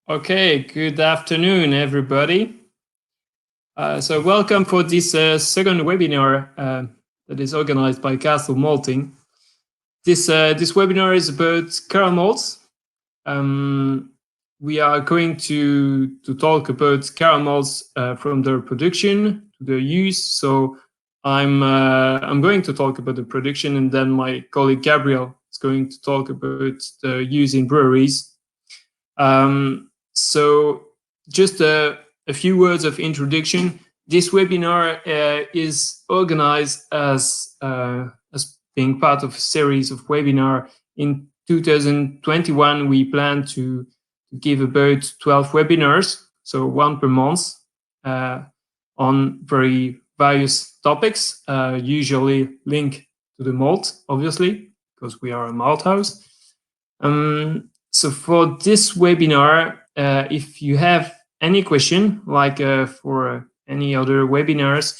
Okay, good afternoon, everybody. So welcome for this second webinar that is organized by Castle Malting. This webinar is about Cara malts. We are going to talk about Cara malts from their production to their use. So I'm going to talk about the production, and then my colleague Gabriel is going to talk about the use in breweries. So just a few words of introduction. This webinar is organized as being part of a series of webinar. In 2021, we plan to give about 12 webinars, so one per month, on very various topics, usually linked to the malt, obviously, because we are a malt house. So for this webinar, if you have any question, like for any other webinars,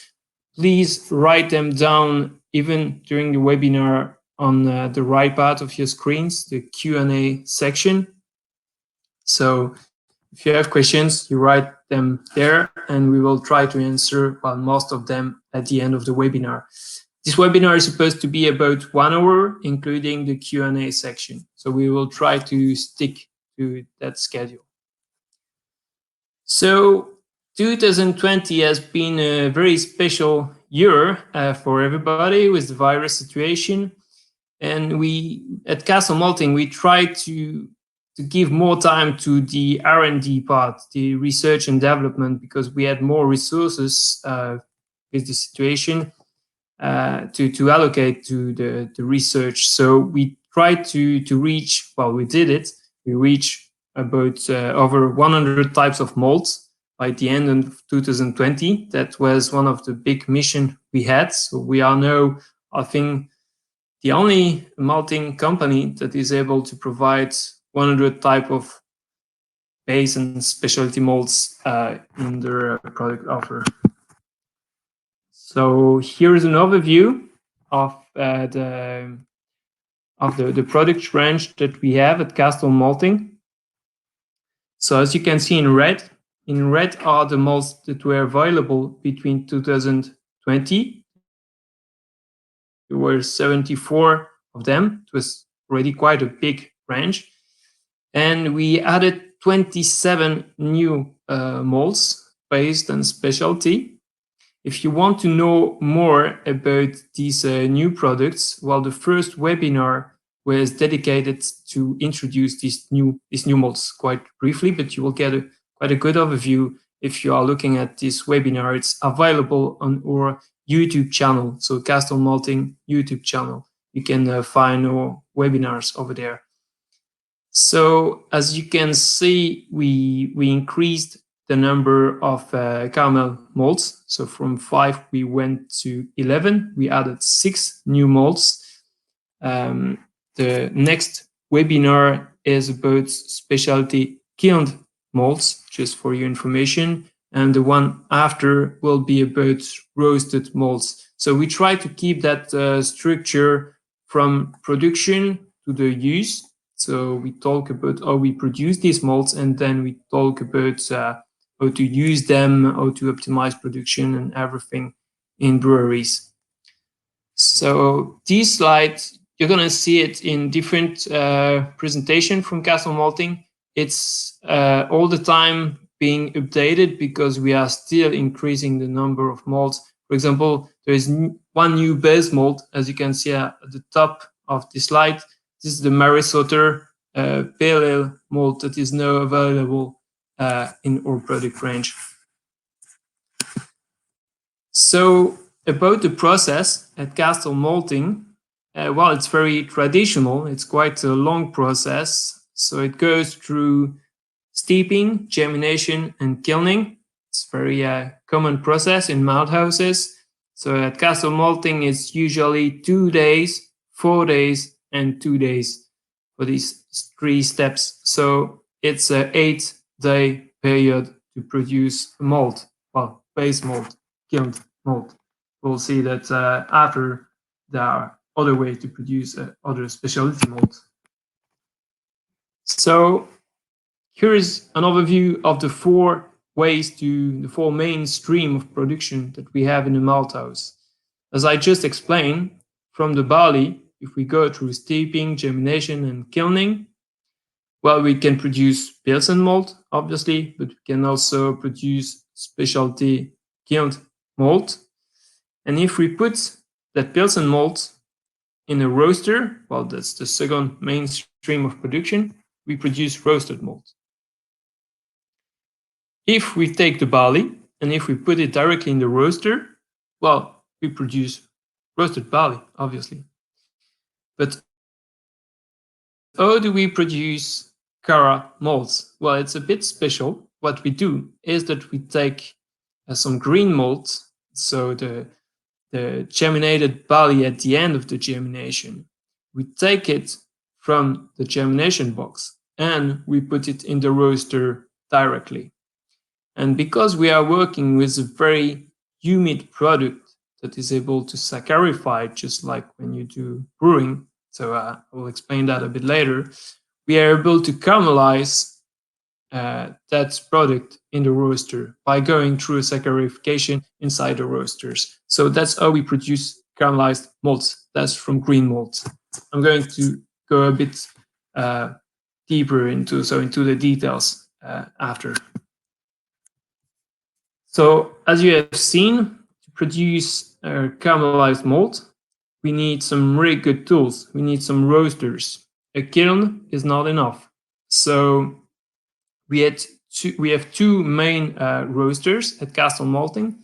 please write them down even during the webinar on the right part of your screens, the Q&A section. So if you have questions, you write them there, and we will try to answer, well, most of them at the end of the webinar. This webinar is supposed to be about 1 hour, including the Q&A section. So we will try to stick to that schedule. So 2020 has been a very special year for everybody with the virus situation. And we, at Castle Malting, we try to give more time to the R&D part, the research and development, because we had more resources with the situation. To allocate to the research. So we tried to reach, well, we did it. We reached about over 100 types of malts by the end of 2020. That was one of the big missions we had. So we are now, I think, the only malting company that is able to provide 100 type of base and specialty malts in their product offer. So here is an overview of the product range that we have at Castle Malting. So as you can see in red are the malts that were available between 2020. There were 74 of them. It was already quite a big range. And we added 27 new malts based on specialty. If you want to know more about these new products, well, the first webinar was dedicated to introduce these new malts quite briefly, but you will get quite a good overview if you are looking at this webinar. It's available on our YouTube channel, so Castle Malting YouTube channel. You can find our webinars over there. So as you can see, we increased the number of caramel malts. So from 5, we went to 11. We added 6 new malts. The next webinar is about specialty kilned malts, just for your information. And the one after will be about roasted malts. So we try to keep that structure from production to the use. So we talk about how we produce these malts, and then we talk about how to use them, how to optimize production and everything in breweries. So these slides, you're going to see it in different presentation from Castle Malting. It's all the time being updated because we are still increasing the number of malts. For example, there is one new base malt, as you can see at the top of the slide. This is the Marisotter Pale Ale malt that is now available in our product range. So about the process at Castle Malting, well, it's very traditional. It's quite a long process. So it goes through steeping, germination, and kilning. It's a very common process in malt houses. So at Castle Malting, it's usually 2 days, 4 days, and 2 days for these 3 steps. So it's an 8-day period to produce a malt, well, base malt, kilned malt. We'll see that after there are other ways to produce other specialty malt. So here is an overview of the four main stream of production that we have in the malt house. As I just explained, from the barley, if we go through steeping, germination, and kilning, well, we can produce Pilsen malt, obviously, but we can also produce specialty kilned malt. And if we put that Pilsen malt in a roaster, well, that's the second main stream of production, we produce roasted malt. If we take the barley and if we put it directly in the roaster, well, we produce roasted barley, obviously. But how do we produce Cara malts? Well, it's a bit special. What we do is that we take some green malt, so the germinated barley at the end of the germination. We take it from the germination box and we put it in the roaster directly. And because we are working with a very humid product that is able to saccharify, just like when you do brewing, so I will explain that a bit later, we are able to caramelize that product in the roaster by going through a saccharification inside the roasters. So that's how we produce caramelized malts. That's from green malt. I'm going to go a bit deeper into the details after. So as you have seen, to produce caramelized malt, we need some really good tools. We need some roasters. A kiln is not enough. So we have two main roasters at Castle Malting.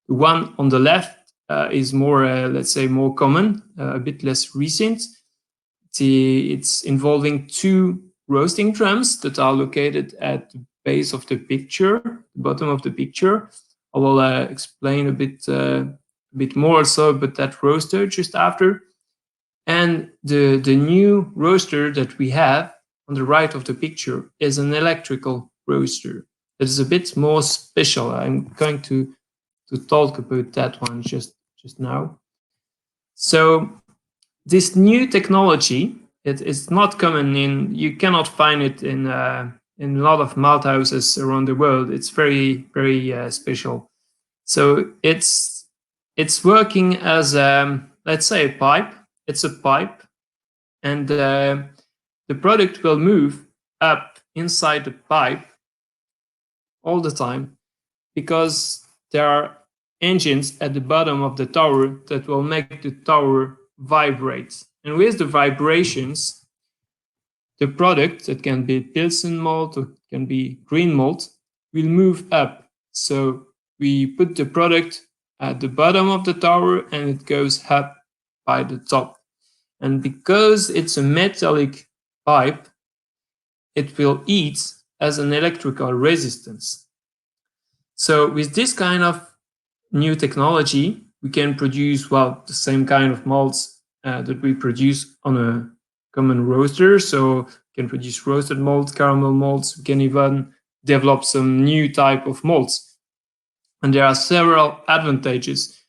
The one on the left is more, let's say, more common, a bit less recent. It's involving two roasting drums that are located at the base of the picture, the bottom of the picture. I will explain a bit more also about that roaster just after. And the new roaster that we have on the right of the picture is an electrical roaster. It is a bit more special. I'm going to talk about that one just now. So this new technology, it is not common in, you cannot find it in a lot of malt houses around the world. It's very, very special. So it's working as, let's say, a pipe. It's a pipe, and the product will move up inside the pipe all the time because there are engines at the bottom of the tower that will make the tower vibrate. And with the vibrations, the product, that can be Pilsen malt or can be green malt, will move up. So we put the product at the bottom of the tower and it goes up by the top. And because it's a metallic pipe, it will eat as an electrical resistance. So with this kind of new technology, we can produce, well, the same kind of malts that we produce on a common roaster. So we can produce roasted malt, caramel malts. We can even develop some new type of malts. And there are several advantages.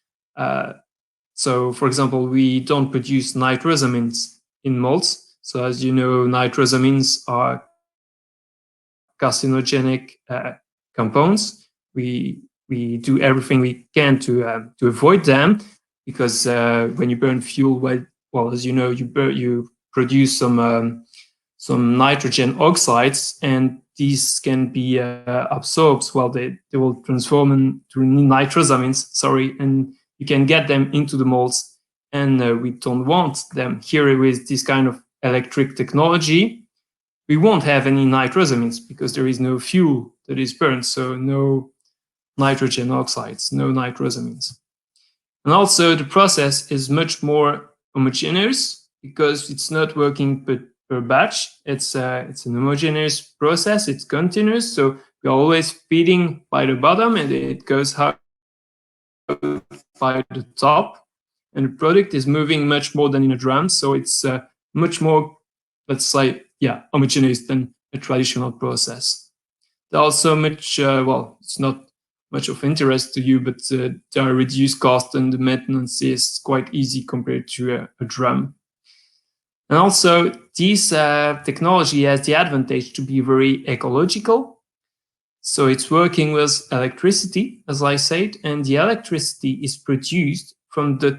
So, for example, we don't produce nitrosamines in malts. So, as you know, nitrosamines are carcinogenic compounds. We do everything we can to avoid them, because when you burn fuel, well, as you know, you produce some nitrogen oxides, and these can be absorbed. Well, they will transform into nitrosamines. Sorry, and you can get them into the malts, and we don't want them. Here with this kind of electric technology, we won't have any nitrosamines because there is no fuel that is burned, so no nitrogen oxides, no nitrosamines. And also the process is much more homogeneous because it's not working per batch. It's an homogeneous process. It's continuous, so we're always feeding by the bottom and it goes out by the top, and the product is moving much more than in a drum, so it's much more, let's say, homogeneous than a traditional process. There are also much, well, it's not much of interest to you, but there are reduced costs and the maintenance is quite easy compared to a drum. And also, this technology has the advantage to be very ecological. So it's working with electricity, as I said, and the electricity is produced from the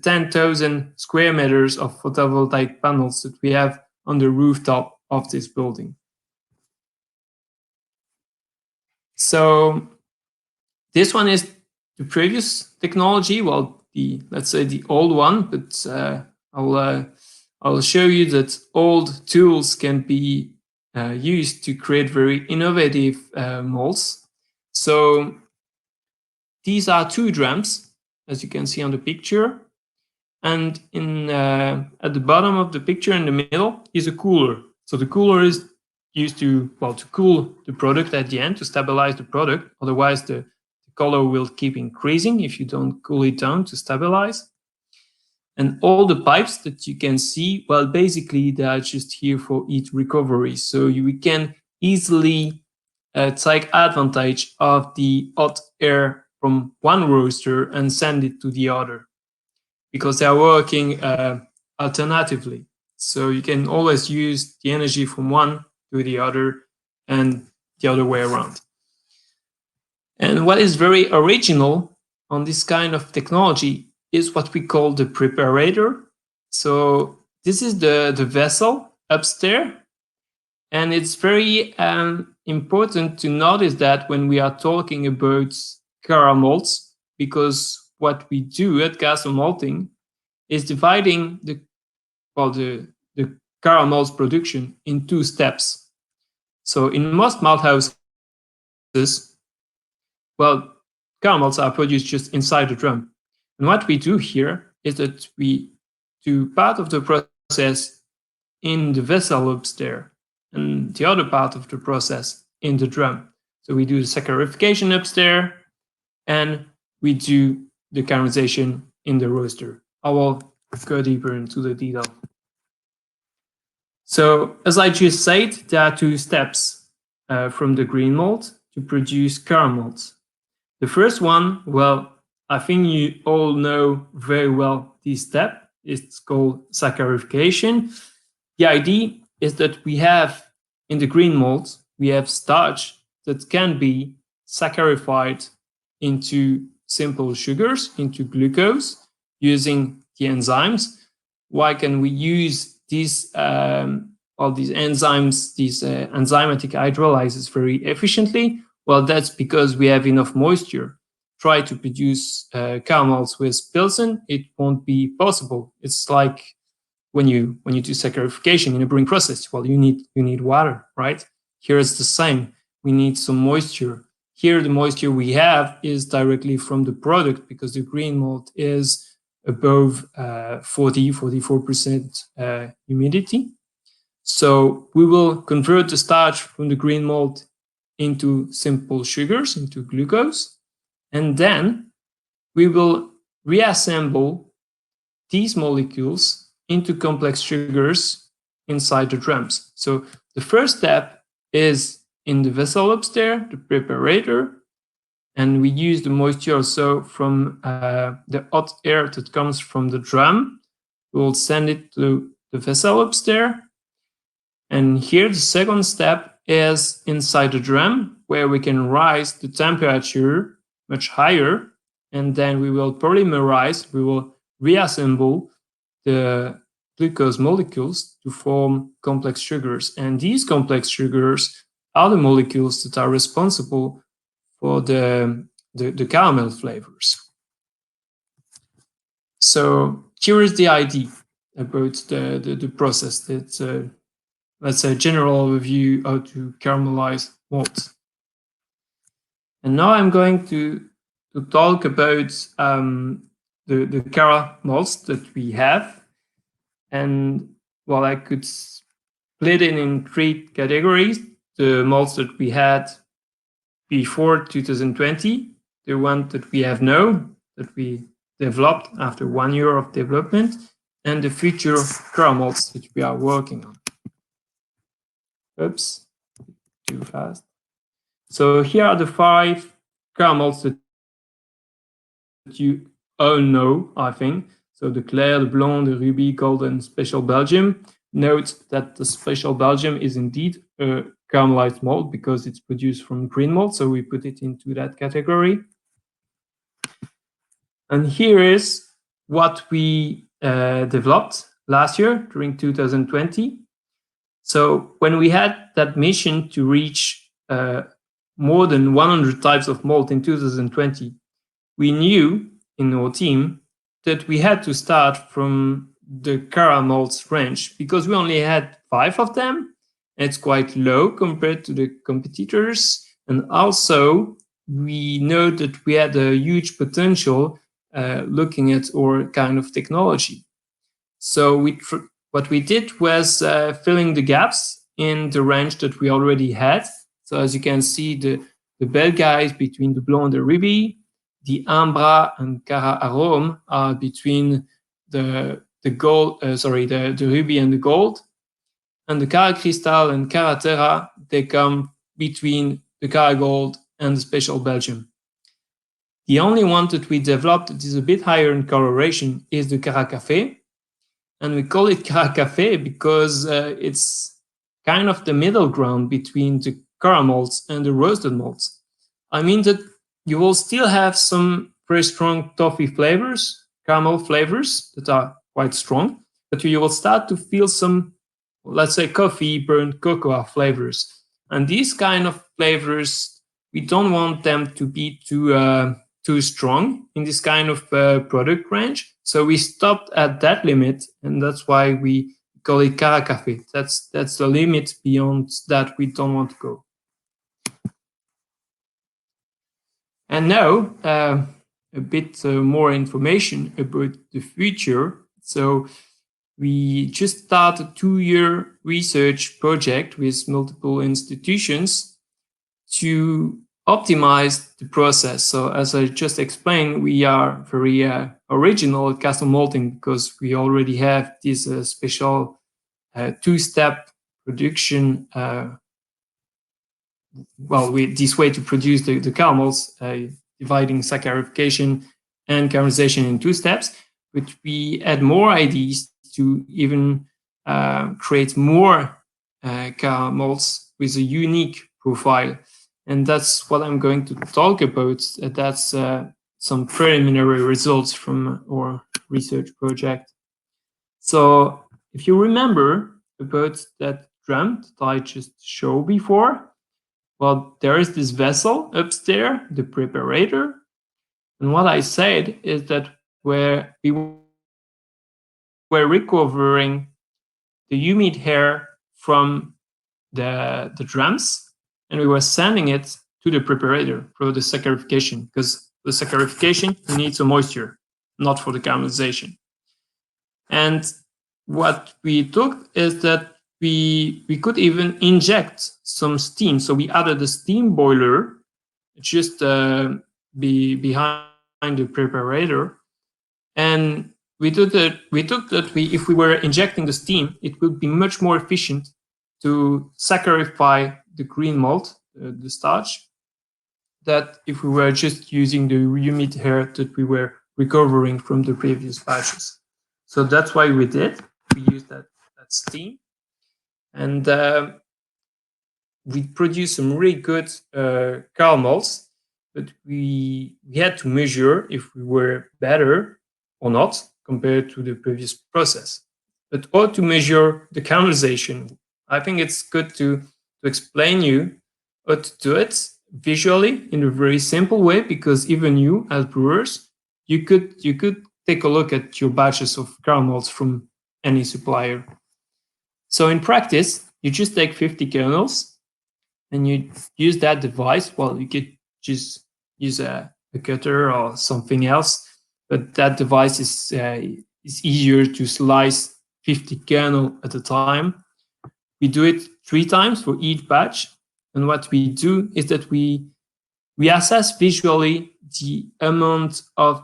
10,000 square meters of photovoltaic panels that we have on the rooftop of this building. So this one is the previous technology, well, let's say the old one, but I'll show you that old tools can be used to create very innovative molds. So these are 2 drums, as you can see on the picture. And at the bottom of the picture in the middle is a cooler. So the cooler is used to cool the product at the end, to stabilize the product. Otherwise, the color will keep increasing if you don't cool it down to stabilize. And all the pipes that you can see, well, basically they are just here for heat recovery. So we can easily take advantage of the hot air from one roaster and send it to the other, because they are working alternatively. So you can always use the energy from one to the other and the other way around. And what is very original on this kind of technology is what we call the preparator. So this is the vessel upstairs. And it's very important to notice that when we are talking about Cara malts, because what we do at Castle Malting is dividing the Cara malts production in 2 steps. So in most malt houses, well, Cara malts are produced just inside the drum. And what we do here is that we do part of the process in the vessel upstairs and the other part of the process in the drum. So we do the saccharification upstairs and we do the caramelization in the roaster. I will go deeper into the detail. So as I just said, there are 2 steps from the green malt to produce Cara malts. The first one, well, I think you all know very well this step. It's called saccharification. The idea is that we have in the green malt, we have starch that can be saccharifed into simple sugars, into glucose, using the enzymes. Why can we use these enzymes, these enzymatic hydrolyzers very efficiently? Well, that's because we have enough moisture. Try to produce Cara malts with Pilsen, it won't be possible. It's like when you do saccharification in a brewing process. Well, you need water, right? Here it's the same. We need some moisture. Here the moisture we have is directly from the product, because the green malt is above 44% humidity. So we will convert the starch from the green malt into simple sugars, into glucose, and then we will reassemble these molecules into complex sugars inside the drums. So the first step is in the vessel upstairs, the preparator, and we use the moisture also from the hot air that comes from the drum. We will send it to the vessel upstairs. And here the second step is inside the drum, where we can raise the temperature much higher, and then we will polymerize, we will reassemble the glucose molecules to form complex sugars. And these complex sugars are the molecules that are responsible for the caramel flavors. So here is the idea about the process. That's let's say a general overview how to caramelize malts. And now I'm going to talk about the Cara malts that we have. And well, I could split it in 3 categories. The malts that we had before 2020, the one that we have now, that we developed after 1 year of development, and the future Cara malts that we are working on. Oops, too fast. So here are the 5 Cara malts that you all know, I think. So the Clair, the Blonde, the Ruby, Golden, Special Belgium. Note that the Special Belgium is indeed a caramelized malt because it's produced from green malt, so we put it into that category. And here is what we developed last year during 2020. So when we had that mission to reach more than 100 types of malt in 2020, we knew in our team that we had to start from the Cara malts range because we only had 5 of them. It's quite low compared to the competitors. And also, we know that we had a huge potential looking at our kind of technology. So what we did was filling the gaps in the range that we already had. So as you can see, the Belgize between the Blanc and the Ruby, the Ambra and Cara Arôme are between the gold, the Ruby and the Gold, and the Cara Cristal and Cara Terra, they come between the Cara Gold and the Special Belgium. The only one that we developed that is a bit higher in coloration is the Cara Café. And we call it Cara Café because it's kind of the middle ground between the Cara malts and the roasted malts. I mean that you will still have some very strong toffee flavors, caramel flavors that are quite strong, but you will start to feel some, let's say, coffee, burnt cocoa flavors. And these kind of flavors, we don't want them to be too strong in this kind of product range. So we stopped at that limit, and that's why we call it Cara Café. That's the limit. Beyond that, we don't want to go. And now, a bit more information about the future. So we just started a 2-year research project with multiple institutions to optimize the process. So as I just explained, we are very original at Castle Malting because we already have this special 2-step production this way to produce the caramels, dividing saccharification and caramelization in 2 steps. But we add more ideas to even create more caramels with a unique profile. And that's what I'm going to talk about. That's some preliminary results from our research project. So if you remember about that drum that I just showed before, well, there is this vessel upstairs, the preparator. And what I said is that where we were recovering the humid air from the drums, and we were sending it to the preparator for the saccharification, because the saccharification needs a moisture, not for the caramelization. And what we took is that we could even inject some steam. So we added a steam boiler just behind the preparator. And we took that if we were injecting the steam, it would be much more efficient to sacharify the green malt, the starch, that if we were just using the humid air that we were recovering from the previous batches. So that's why we did. We used that steam. And we produced some really good caramels, but we had to measure if we were better or not compared to the previous process. But how to measure the caramelization? I think it's good to explain you how to do it visually in a very simple way, because even you as brewers, you could take a look at your batches of caramels from any supplier. So in practice, you just take 50 kernels and you use that device. Well, you could just use a cutter or something else, but that device is easier to slice 50 kernel at a time. We do it 3 times for each batch. And what we do is that we assess visually the amount of,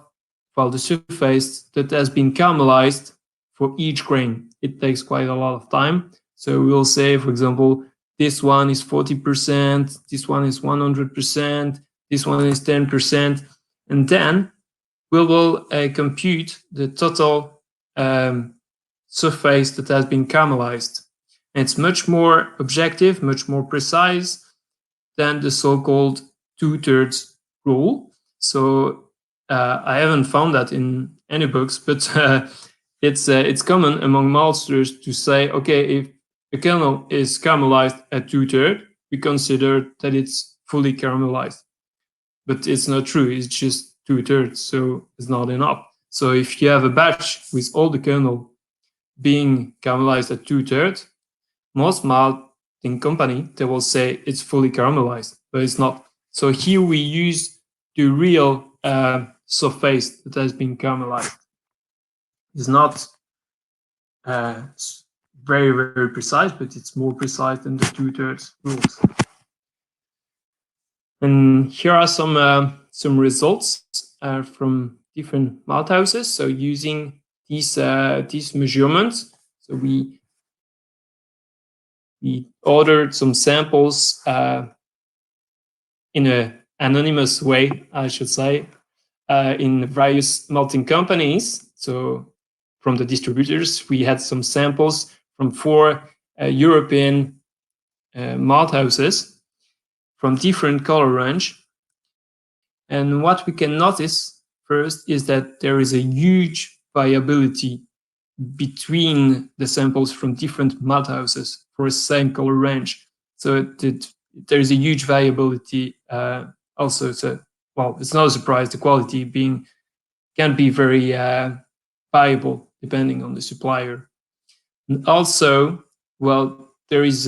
the surface that has been caramelized for each grain. It takes quite a lot of time. So we'll say, for example, this one is 40%, this one is 100%, this one is 10%. And then we will compute the total surface that has been caramelized. And it's much more objective, much more precise than the so-called 2/3 rule. So I haven't found that in any books, but it's common among maltsters to say, okay, if a kernel is caramelized at 2/3, we consider that it's fully caramelized. But it's not true. It's just 2/3, so it's not enough. So if you have a batch with all the kernel being caramelized at 2/3, most malting company, they will say it's fully caramelized, but it's not. So here we use the real surface that has been caramelized. It's not very, very precise, but it's more precise than the 2/3 rules. And here are some results from different malt houses. So using these measurements, so we ordered some samples in an anonymous way, I should say, in various malting companies. So from the distributors, we had some samples from 4 European malt houses from different color range. And what we can notice first is that there is a huge variability between the samples from different malt houses for the same color range. So there is a huge variability also. So, well, it's not a surprise. The quality can be very variable depending on the supplier. And also, well, there is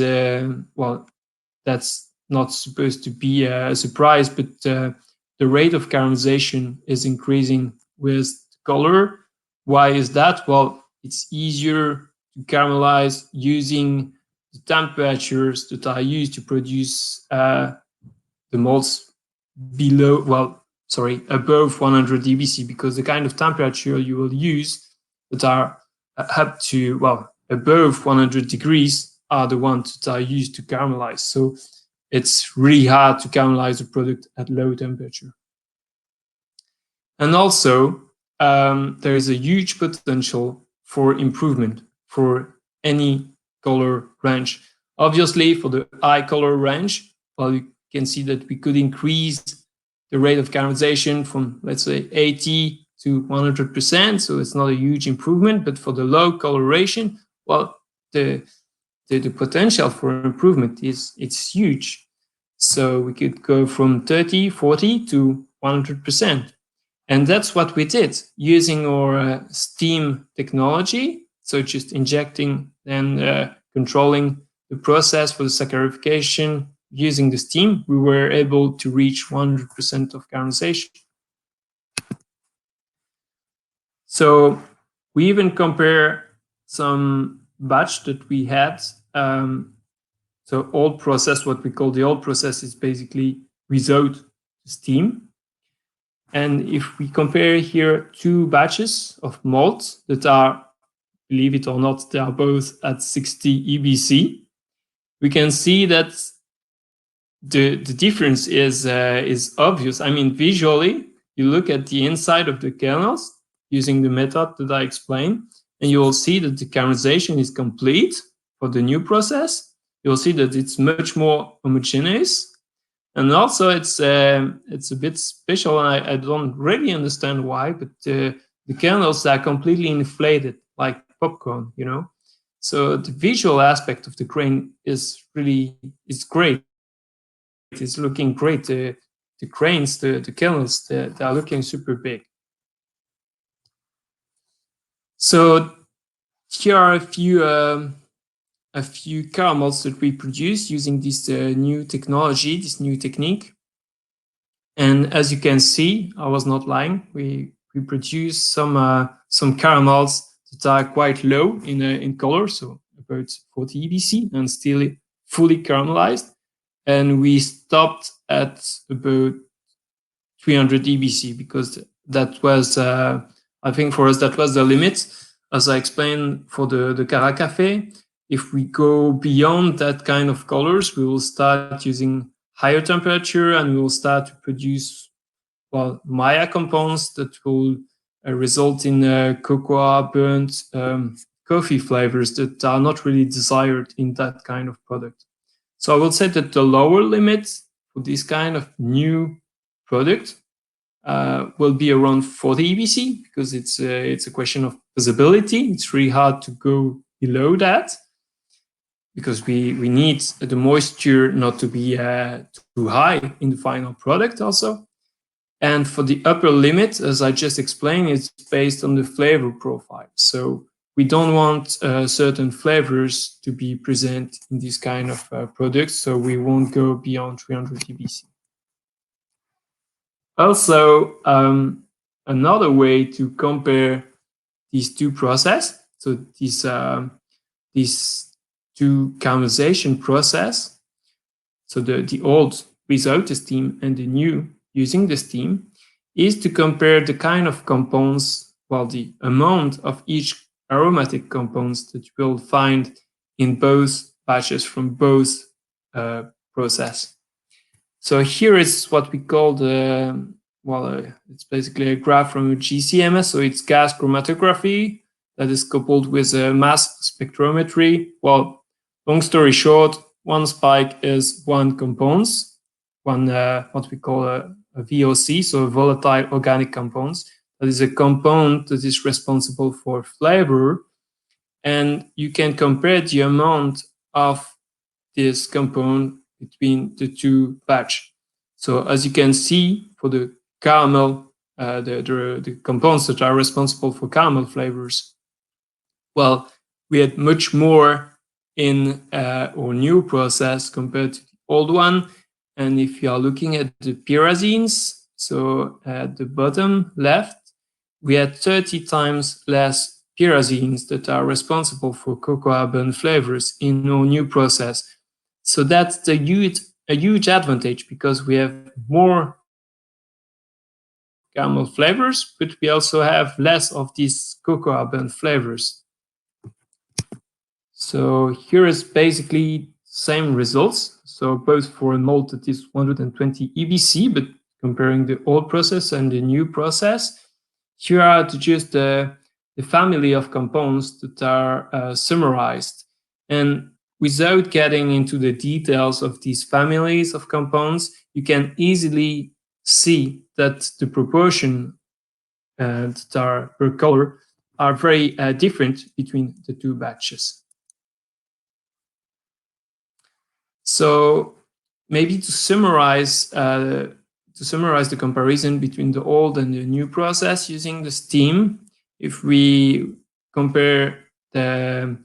that's not supposed to be a surprise, but the rate of caramelization is increasing with color. Why is that? Well, it's easier to caramelize using the temperatures that are used to produce the malts above 100 dBc, because the kind of temperature you will use that are up to, above 100 degrees are the ones that are used to caramelize. So it's really hard to caramelize a product at low temperature. And also, there is a huge potential for improvement for any color range. Obviously, for the high color range, well, you can see that we could increase the rate of caramelization from, let's say, 80 to 100%. So it's not a huge improvement. But for the low coloration, well, the potential for improvement it's huge. So we could go from 30, 40 to 100%. And that's what we did using our steam technology. So just injecting and controlling the process for the saccharification using the steam, we were able to reach 100% of caramelization. So we even compare some batch that we had. So old process, what we call the old process, is basically without steam. And if we compare here 2 batches of malts that are, believe it or not, they are both at 60 EBC, we can see that the difference is obvious. I mean, visually, you look at the inside of the kernels using the method that I explained, and you will see that the caramelization is complete for the new process. You'll see that it's much more homogeneous. And also, it's a bit special. I don't really understand why, but the kernels are completely inflated, like popcorn, you know. So the visual aspect of the grain is great. It's looking great. The grains, the kernels, they are looking super big. So here are a few caramels that we produce using this new technology, this new technique. And as you can see, I was not lying. We produce some caramels that are quite low in color, so about 40 EBC, and still fully caramelized. And we stopped at about 300 EBC because that was, I think for us, that was the limit. As I explained for the Cara Cafe, if we go beyond that kind of colors, we will start using higher temperature and we will start to produce Maya compounds that will result in cocoa, burnt coffee flavors that are not really desired in that kind of product. So I will say that the lower limit for this kind of new product will be around 40 EBC, because it's a question of visibility. It's really hard to go below that, because we need the moisture not to be too high in the final product also. And for the upper limit, as I just explained, it's based on the flavor profile. So we don't want certain flavors to be present in this kind of products, so we won't go beyond 300 EBC. Also, another way to compare these two processes, so these two caramelization process, so the old without the steam and the new using the steam, is to compare the kind of compounds, the amount of each aromatic compounds that you will find in both batches from both process. So here is what we call the, it's basically a graph from GCMS, so it's gas chromatography that is coupled with mass spectrometry. Well, long story short, one spike is one compounds, what we call a VOC, so a volatile organic compounds. That is a compound that is responsible for flavor, and you can compare the amount of this compound between the two batch. So as you can see, for the caramel, the compounds that are responsible for caramel flavors, we had much more in our new process compared to the old one. And if you are looking at the pyrazines, so at the bottom left, we had 30 times less pyrazines that are responsible for cocoa burn flavors in our new process. So that's a huge advantage, because we have more caramel flavors, but we also have less of these cocoa burn flavors. So here is basically same results. So both for a malt that is 120 EBC, but comparing the old process and the new process, here are just the family of compounds that are summarized. And without getting into the details of these families of compounds, you can easily see that the proportion that are per color are very different between the two batches. So maybe to summarize the comparison between the old and the new process using the steam, if we compare the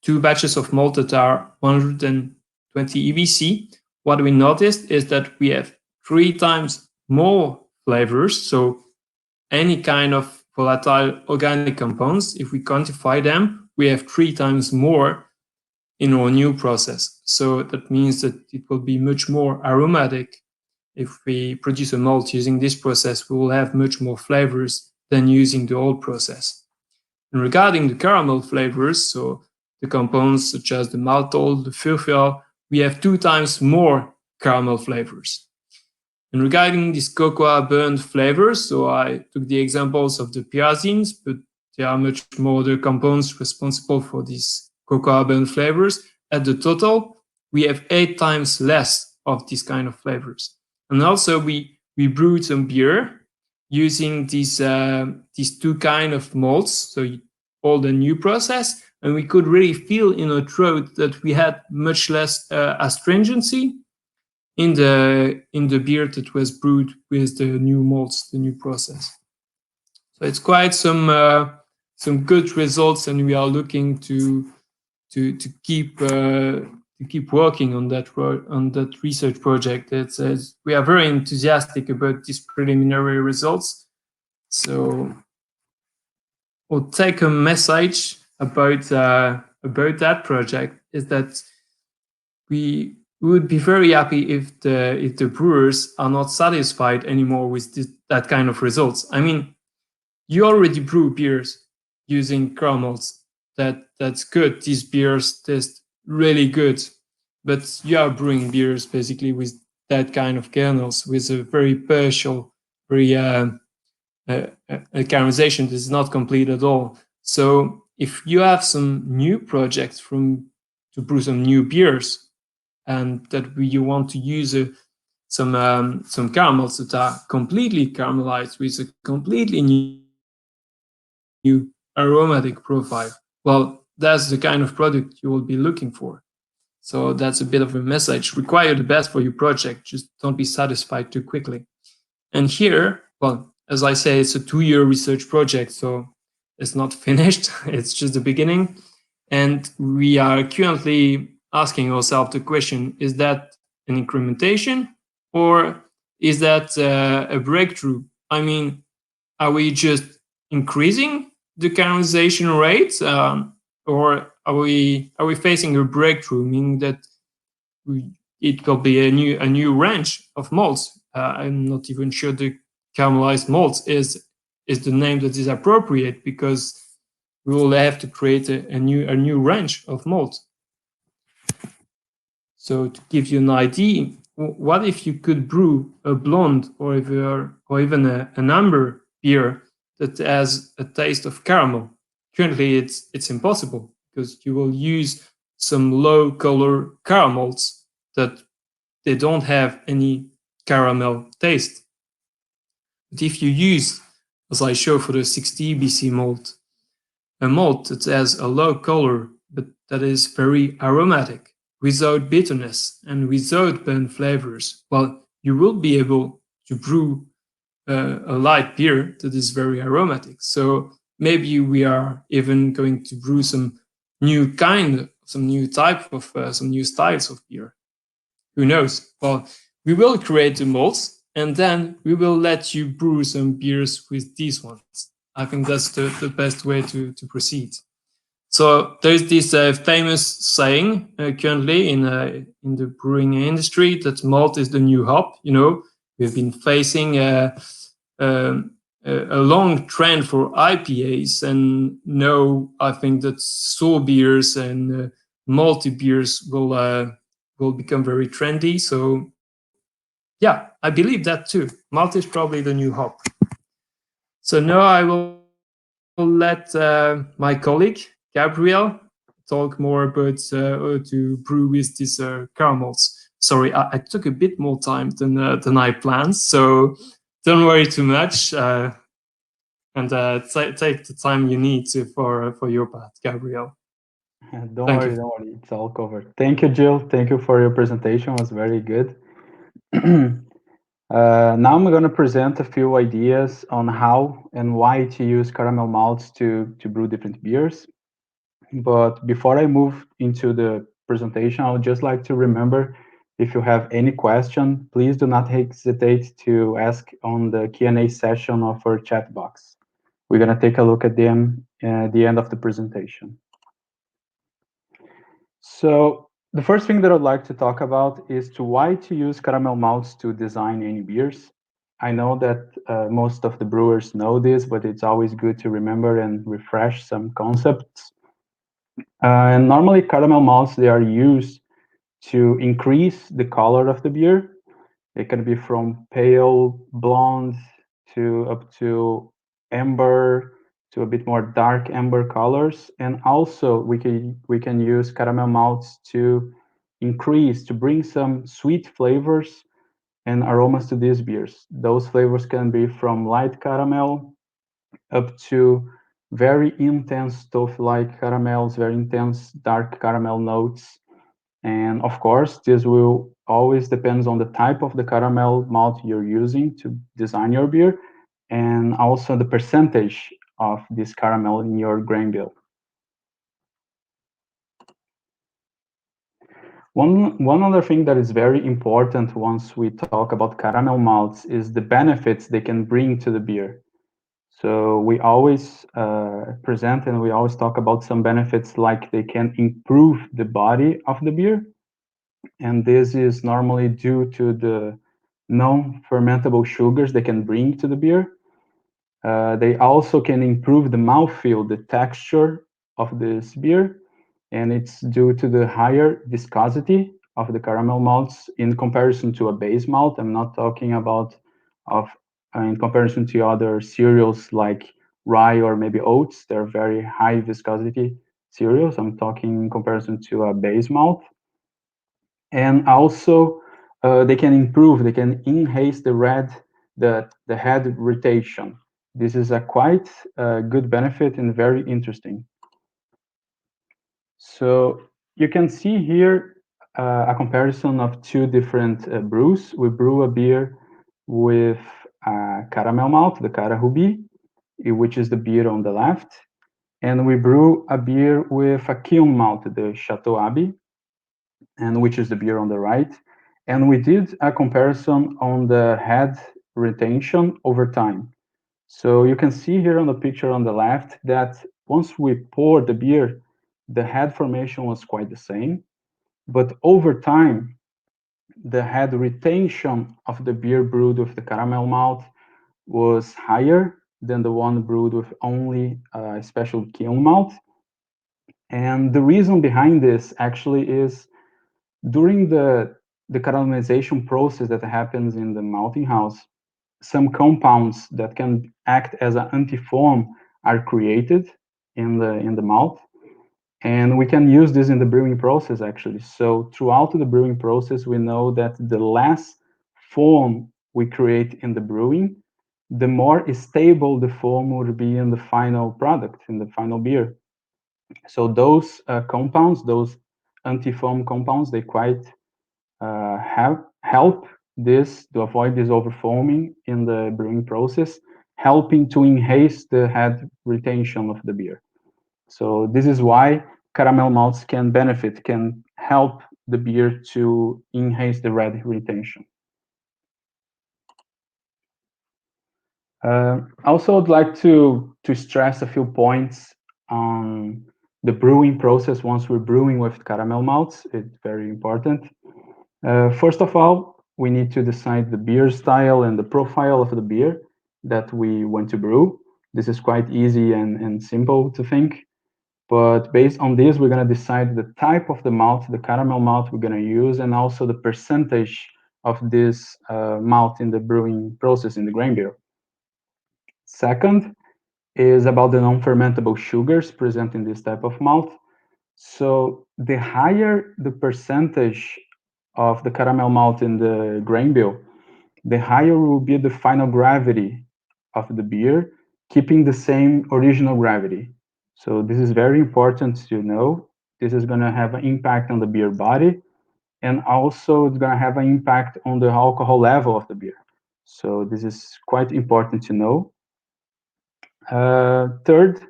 two batches of malt that are 120 EBC, what we noticed is that we have 3 times more flavors. So any kind of volatile organic compounds, if we quantify them, we have 3 times more in our new process. So that means that it will be much more aromatic. If we produce a malt using this process, we will have much more flavors than using the old process. And regarding the caramel flavors, so the compounds such as the maltol, the furfural, we have 2 times more caramel flavors. And regarding these cocoa burnt flavors, so I took the examples of the pyrazines, but there are much more other compounds responsible for these cocoa burnt flavors. At the total, we have 8 times less of these kind of flavors. And also we brewed some beer using these two kind of malts, so old and new process, and we could really feel in our throat that we had much less astringency in the beer that was brewed with the new malts, the new process. So it's quite some good results, and we are looking to keep working on that research project. We are very enthusiastic about these preliminary results. So we'll take a message about that project is that we would be very happy if the brewers are not satisfied anymore with that kind of results. I mean, you already brew beers using caramels. That's good. These beers taste really good, but you are brewing beers basically with that kind of kernels, with a very partial very caramelization that is not complete at all. So if you have some new projects from to brew some new beers, and that you want to use some caramels that are completely caramelized with a completely new aromatic profile, well, that's the kind of product you will be looking for. So that's a bit of a message. Require the best for your project. Just don't be satisfied too quickly. And here, well, as I say, it's a 2-year research project, so it's not finished. It's just the beginning. And we are currently asking ourselves the question, is that an incrementation or is that a breakthrough? I mean, are we just increasing the caramelization rate, or are we facing a breakthrough, meaning that it will be a new range of malts? I'm not even sure the caramelized malts is the name that is appropriate, because we will have to create a new range of malts. So to give you an idea, what if you could brew a blonde or even an amber beer that has a taste of caramel? Currently, it's impossible because you will use some low color caramels that they don't have any caramel taste. But if you use, as I show for the 60 BC malt, a malt that has a low color but that is very aromatic, without bitterness and without burnt flavors, well, you will be able to brew a light beer that is very aromatic. So maybe we are even going to brew some new kind, some new type of, some new styles of beer. Who knows? Well, we will create the malts and then we will let you brew some beers with these ones. I think that's the best way to proceed. So there's this famous saying currently in the brewing industry that malt is the new hop. We've been facing um, a long trend for IPAs, and now I think that sour beers and malty beers will become very trendy. So yeah, I believe that too. Malt is probably the new hop. So now I will let my colleague Gabriel talk more about to brew with these caramels. Sorry, I took a bit more time than I planned, so don't worry too much, and take the time you need for your part, Gabriel. Don't Thank worry, you. don't worry. It's all covered. Thank you, Jill. Thank you for your presentation. It was very good. Now I'm going to present a few ideas on how and why to use caramel malts to brew different beers. But before I move into the presentation, I would just like to remember, if you have any question, please do not hesitate to ask on the Q&A session of our chat box. We're going to take a look at them at the end of the presentation. So the first thing that I'd like to talk about is to why to use caramel malts to design any beers. I know that most of the brewers know this, but it's always good to remember and refresh some concepts. And normally caramel malts, they are used to increase the color of the beer. It can be from pale blonde to up to amber to a bit more dark amber colors. And also we can use caramel malts to bring some sweet flavors and aromas to these beers. Those flavors can be from light caramel up to very intense toffee like caramels, very intense dark caramel notes. And of course, this will always depends on the type of the caramel malt you're using to design your beer, and also the percentage of this caramel in your grain bill. One other thing that is very important once we talk about caramel malts is the benefits they can bring to the beer. So we always present and we always talk about some benefits, like they can improve the body of the beer, and this is normally due to the non-fermentable sugars they can bring to the beer. They also can improve the mouthfeel, the texture of this beer, and it's due to the higher viscosity of the caramel malts in comparison to a base malt. I'm not talking about of in comparison to other cereals like rye or maybe oats. They're very high viscosity cereals. I'm talking in comparison to a base malt. And also, they can improve, they can enhance the head rotation. This is a quite good benefit and very interesting. So you can see here a comparison of two different brews. We brew a beer with caramel malt, the Cara Ruby, which is the beer on the left, and we brew a beer with a kiln malt, the Chateau Abbey, and which is the beer on the right. And we did a comparison on the head retention over time. So you can see here on the picture on the left that once we poured the beer, the head formation was quite the same, but over time, the head retention of the beer brewed with the caramel malt was higher than the one brewed with only special kiln malt. And the reason behind this actually is during the caramelization process that happens in the malting house, some compounds that can act as an antifoam are created in the malt, and we can use this in the brewing process actually. So throughout the brewing process, we know that the less foam we create in the brewing, the more stable the foam will be in the final product, in the final beer. So those compounds, those anti-foam compounds, they quite have help this to avoid this overfoaming in the brewing process, helping to enhance the head retention of the beer. So this is why caramel malts can benefit, can help the beer to enhance the red retention. Also, I'd like to stress a few points on the brewing process once we're brewing with caramel malts. It's very important. First of all, we need to decide the beer style and the profile of the beer that we want to brew. This is quite easy and simple to think. But based on this, we're going to decide the type of the malt, the caramel malt we're going to use, and also the percentage of this malt in the brewing process in the grain bill. Second is about the non-fermentable sugars present in this type of malt. So the higher the percentage of the caramel malt in the grain bill, the higher will be the final gravity of the beer, keeping the same original gravity. So this is very important to know. This is going to have an impact on the beer body, and also it's going to have an impact on the alcohol level of the beer. So this is quite important to know. Third,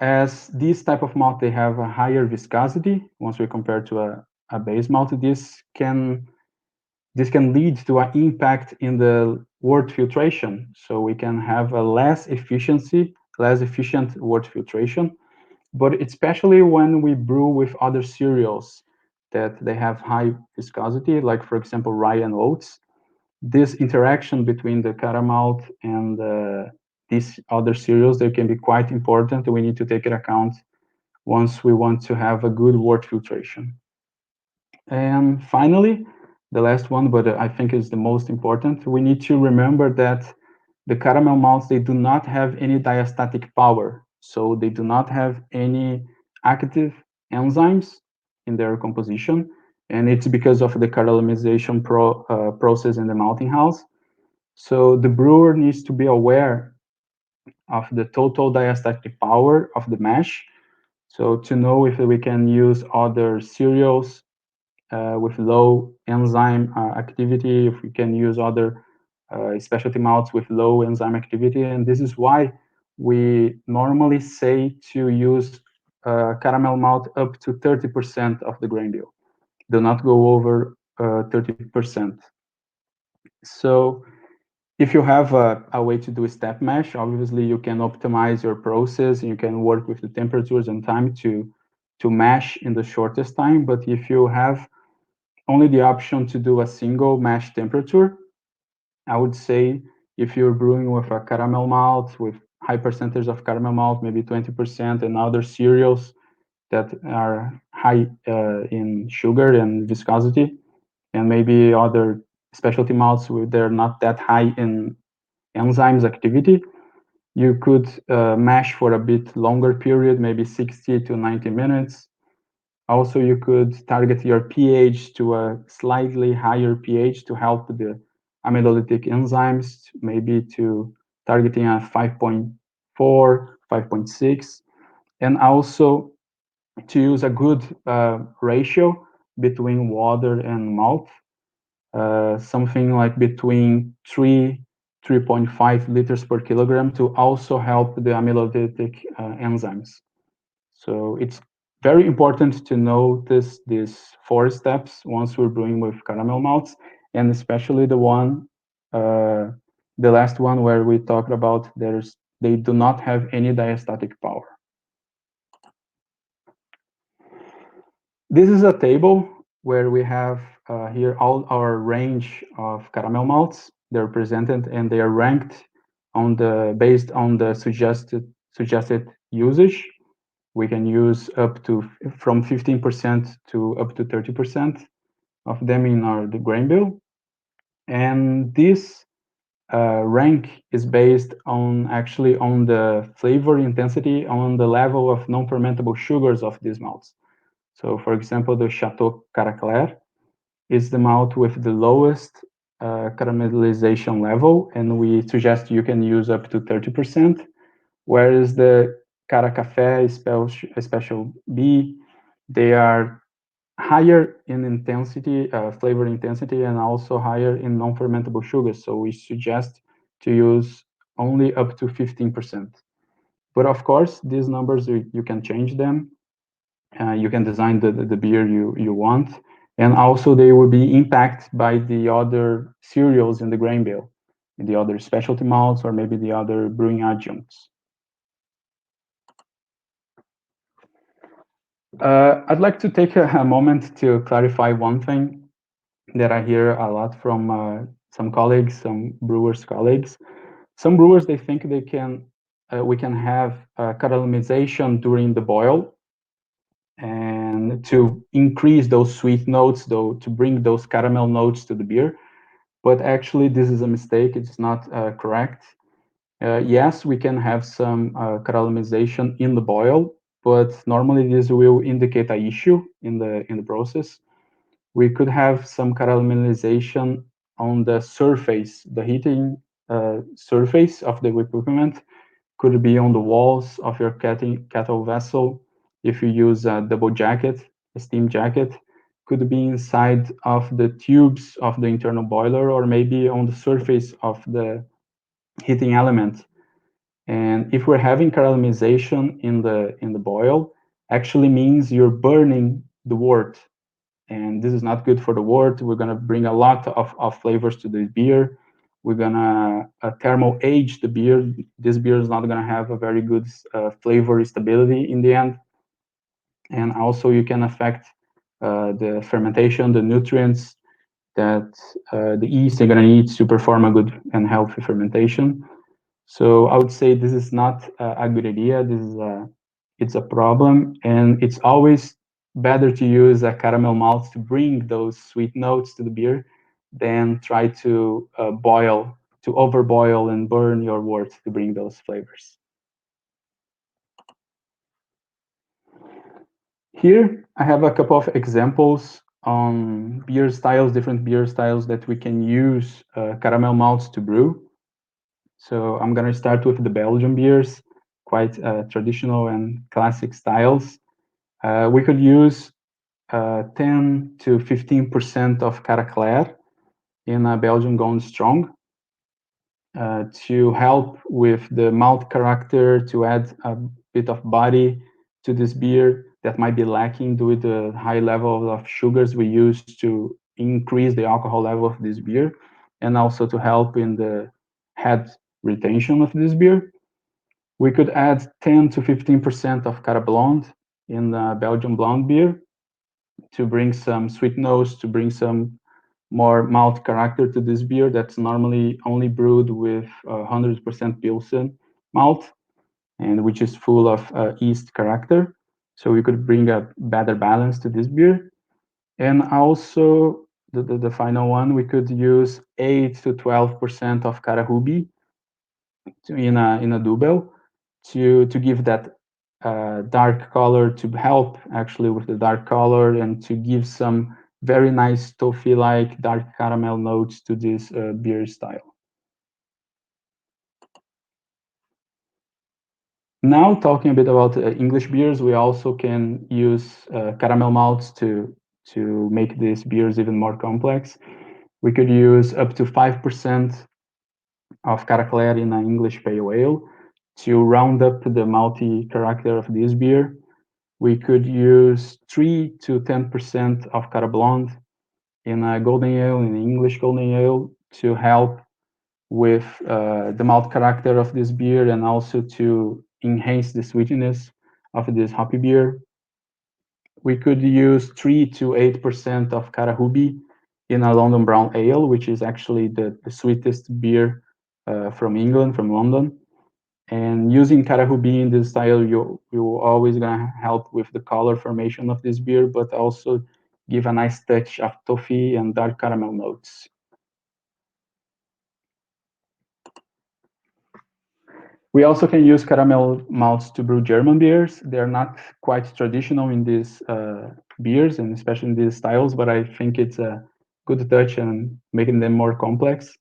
as this type of malt, they have a higher viscosity once we compare to a base malt. This can lead to an impact in the wort filtration. So we can have a less efficient wort filtration, but especially when we brew with other cereals that they have high viscosity, like for example, rye and oats. This interaction between the caramel and these other cereals, they can be quite important. We need to take it account once we want to have a good wort filtration. And finally, the last one, but I think is the most important, we need to remember that the caramel malts, they do not have any diastatic power. So they do not have any active enzymes in their composition. And it's because of the caramelization process in the malting house. So the brewer needs to be aware of the total diastatic power of the mash. So to know if we can use other cereals with low enzyme activity, if we can use other specialty malts with low enzyme activity. And this is why we normally say to use caramel malt up to 30% of the grain bill. Do not go over 30%. So if you have a way to do a step mash, obviously you can optimize your process and you can work with the temperatures and time to mash in the shortest time. But if you have only the option to do a single mash temperature, I would say if you're brewing with a caramel malt, with high percentage of caramel malt, maybe 20%, and other cereals that are high in sugar and viscosity, and maybe other specialty malts, they're not that high in enzymes activity. You could mash for a bit longer period, maybe 60 to 90 minutes. Also, you could target your pH to a slightly higher pH to help the amylolytic enzymes, maybe to targeting a 5.4, 5.6, and also to use a good ratio between water and malt, something like between 3.5 liters per kilogram to also help the amylolytic enzymes. So it's very important to notice these four steps once we're brewing with caramel malts, and especially uh, the last one where we talked about they do not have any diastatic power. This is a table where we have here all our range of caramel malts. They're presented and they are ranked based on the suggested usage. We can use up to from 15% to up to 30% of them in the grain bill. And this rank is based on actually on the flavor intensity, on the level of non-fermentable sugars of these malts. So for example, the Chateau Cara is the malt with the lowest caramelization level, and we suggest you can use up to 30%, whereas the Cara Café Special B, they are higher in intensity, flavor intensity, and also higher in non-fermentable sugars. So we suggest to use only up to 15%. But of course, these numbers, you can change them. You can design the beer you want. And also they will be impacted by the other cereals in the grain bill, the other specialty malts, or maybe the other brewing adjuncts. I'd like to take a moment to clarify one thing that I hear a lot from some colleagues, some brewers colleagues. Some brewers, they think we can have caramelization during the boil, and to increase those sweet notes, though, to bring those caramel notes to the beer. But actually, this is a mistake. It's not correct. Yes, we can have some caramelization in the boil, but normally this will indicate a issue in the process. We could have some caramelization on the surface, the heating surface of the equipment. Could be on the walls of your kettle vessel. If you use a double jacket, a steam jacket, could be inside of the tubes of the internal boiler, or maybe on the surface of the heating element. And if we're having caramelization in the boil, actually means you're burning the wort, and this is not good for the wort. We're gonna bring a lot of flavors to the beer. We're gonna thermal age the beer. This beer is not gonna have a very good flavor stability in the end. And also you can affect the fermentation, the nutrients that the yeast are gonna need to perform a good and healthy fermentation. So I would say this is not a good idea. It's a problem, and it's always better to use a caramel malt to bring those sweet notes to the beer than try to to overboil and burn your wort to bring those flavors. Here I have a couple of examples on beer styles, different beer styles that we can use caramel malts to brew. So I'm gonna start with the Belgian beers, quite traditional and classic styles. We could use 10 to 15% of Cara in a Belgian Gone Strong to help with the malt character, to add a bit of body to this beer that might be lacking due to the high level of sugars we use to increase the alcohol level of this beer, and also to help in the head retention of this beer. We could add 10 to 15% of Cara Blonde in the Belgian blonde beer to bring some sweet notes, to bring some more malt character to this beer that's normally only brewed with 100% Pilsen malt, and which is full of yeast character. So we could bring a better balance to this beer. And also the final one, we could use 8 to 12% of Cara Ruby in a double to give that dark color, to help actually with the dark color and to give some very nice toffee-like dark caramel notes to this beer style. Now talking a bit about English beers, we also can use caramel malts to make these beers even more complex. We could use up to 5% of Cara in an English pale ale to round up the malty character of this beer. We could use 3 to 10% of Cara Blonde in a golden ale, in an English golden ale, to help with the malt character of this beer and also to enhance the sweetness of this hoppy beer. We could use 3 to 8% of Cara Ruby in a London Brown Ale, which is actually the sweetest beer from England, from London. And using Cara Ruby in this style, you always gonna help with the color formation of this beer, but also give a nice touch of toffee and dark caramel notes. We also can use caramel malts to brew German beers. They're not quite traditional in these beers and especially in these styles, but I think it's a good touch and making them more complex.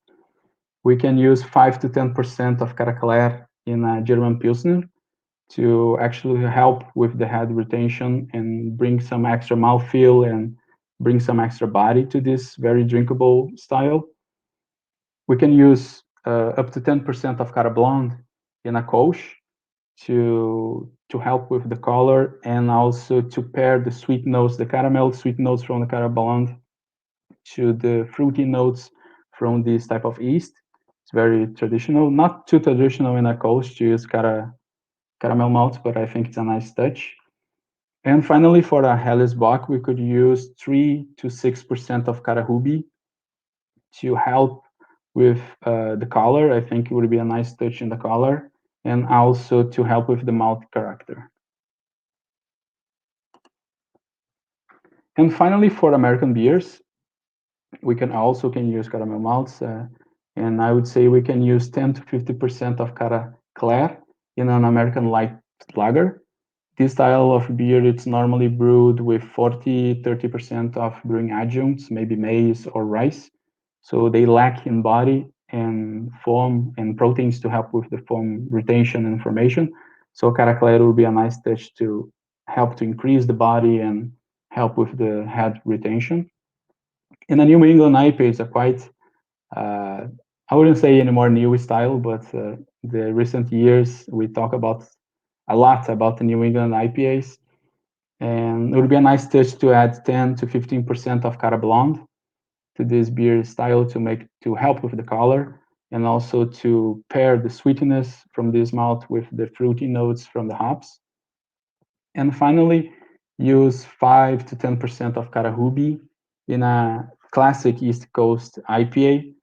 We can use 5 to 10% of Cara in a German Pilsner to actually help with the head retention and bring some extra mouthfeel and bring some extra body to this very drinkable style. We can use up to 10% of Cara Blonde in a Kolsch to help with the color and also to pair the sweet notes, the caramel sweet notes from the Cara Blonde to the fruity notes from this type of yeast. It's very traditional, not too traditional in a Kolsch to use caramel malt, but I think it's a nice touch. And finally, for a Helles Bock, we could use 3 to 6% of Cara Ruby to help with the color. I think it would be a nice touch in the color and also to help with the malt character. And finally, for American beers, we can use caramel malts, and I would say we can use 10 to 50% of Cara Claire in an American light lager. This style of beer, it's normally brewed with 30% of brewing adjuncts, maybe maize or rice. So they lack in body and foam and proteins to help with the foam retention and formation. So Cara Claire will be a nice touch to help to increase the body and help with the head retention. In a New England IPA, it's a quite, I wouldn't say any more new style, but the recent years we talk about a lot about the New England IPAs. And it would be a nice touch to add 10 to 15% of Cara Blonde to this beer style to help with the color and also to pair the sweetness from this malt with the fruity notes from the hops. And finally, use 5 to 10% of Cara Ruby in a classic East Coast IPA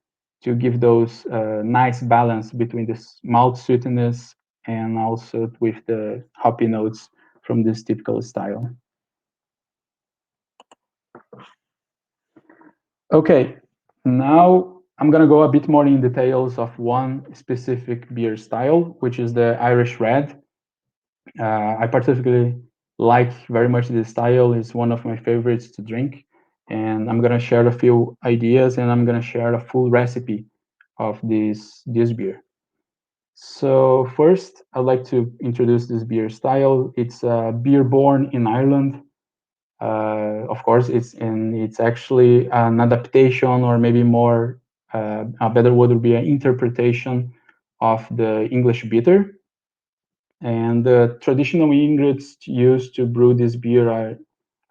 to give those nice balance between the malt sweetness and also with the hoppy notes from this typical style. Okay, now I'm gonna go a bit more in details of one specific beer style, which is the Irish Red. I particularly like very much this style. It's one of my favorites to drink, and I'm gonna share a few ideas and I'm gonna share a full recipe of this beer. So first, I'd like to introduce this beer style. It's a beer born in Ireland. Of course, it's actually an adaptation, or maybe more a better word would be an interpretation of the English bitter. And the traditional ingredients used to brew this beer are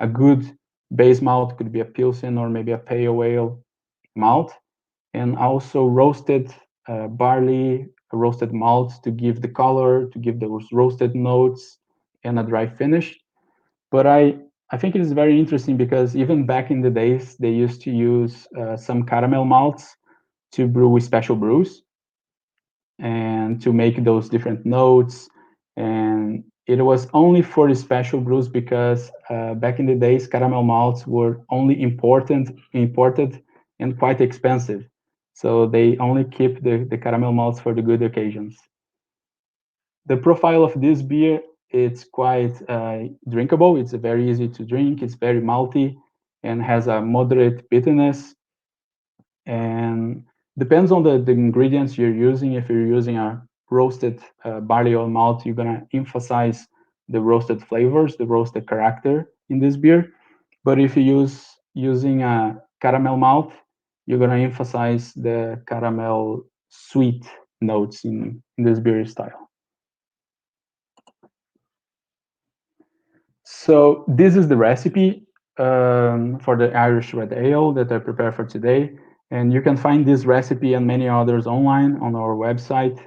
a good base malt, could be a Pilsen or maybe a pale ale malt, and also roasted barley, roasted malts to give the color, to give those roasted notes, and a dry finish. But I think it is very interesting because even back in the days, they used to use some caramel malts to brew with special brews and to make those different notes. And it was only for the special brews because back in the days, caramel malts were only imported and quite expensive. So they only keep the caramel malts for the good occasions. The profile of this beer, it's quite drinkable. It's very easy to drink. It's very malty and has a moderate bitterness. And depends on the ingredients you're using. If you're using a roasted barley or malt, you're gonna emphasize the roasted flavors, the roasted character in this beer. But if you using a caramel malt, you're gonna emphasize the caramel sweet notes in this beer style. So this is the recipe for the Irish Red Ale that I prepared for today. And you can find this recipe and many others online on our website.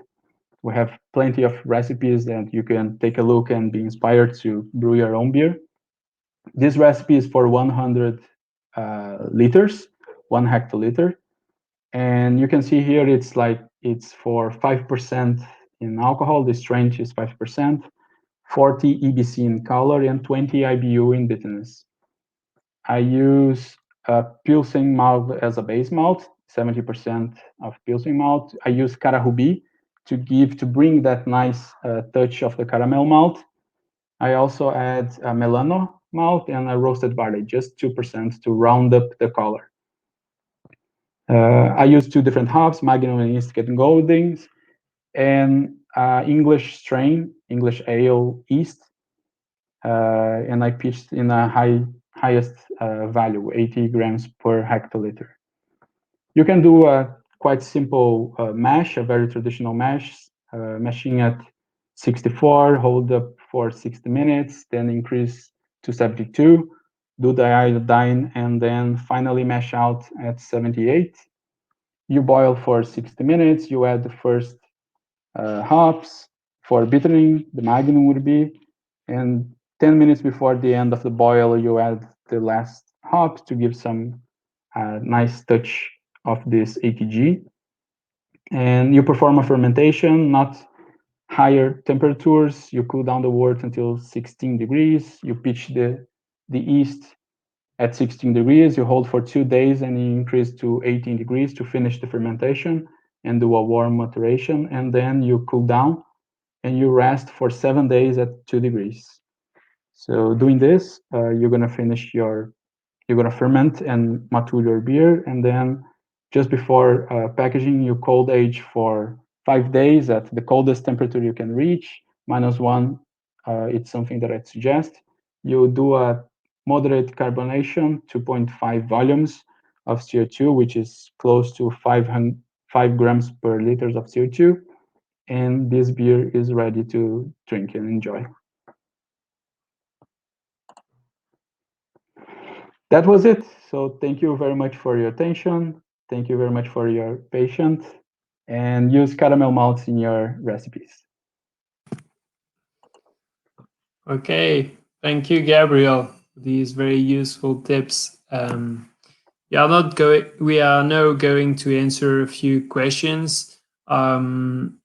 We have plenty of recipes that you can take a look and be inspired to brew your own beer. This recipe is for 100 liters, 1 hectoliter. And you can see here it's for 5% in alcohol. The strength is 5%, 40 EBC in color, and 20 IBU in bitterness. I use Pilsen malt as a base malt, 70% of Pilsen malt. I use Cara to bring that nice touch of the caramel malt. I also add a Melano malt and a roasted barley, just 2% to round up the color. I use two different hops, Magnum and Instigate Goldings, and English strain, English Ale East, and I pitched in a highest value, 80 grams per hectoliter. You can do a quite simple mash, a very traditional mash, mashing at 64, hold up for 60 minutes, then increase to 72, do the iodine, and then finally mash out at 78. You boil for 60 minutes, you add the first hops for bittering, the Magnum would be, and 10 minutes before the end of the boil, you add the last hops to give some nice touch of this ATG. And you perform a fermentation, not higher temperatures. You cool down the wort until 16 degrees. You pitch the yeast at 16 degrees. You hold for 2 days and you increase to 18 degrees to finish the fermentation and do a warm maturation. And then you cool down and you rest for 7 days at 2 degrees. So doing this, you're gonna ferment and mature your beer, and then just before packaging, you cold age for 5 days at the coldest temperature you can reach, -1. It's something that I'd suggest. You do a moderate carbonation, 2.5 volumes of CO2, which is close to 5 grams per liters of CO2, and this beer is ready to drink and enjoy. That was it. So thank you very much for your attention. Thank you very much for your patience, and use caramel malts in your recipes. Okay, thank you, Gabriel, for these very useful tips. We are now going to answer a few questions. And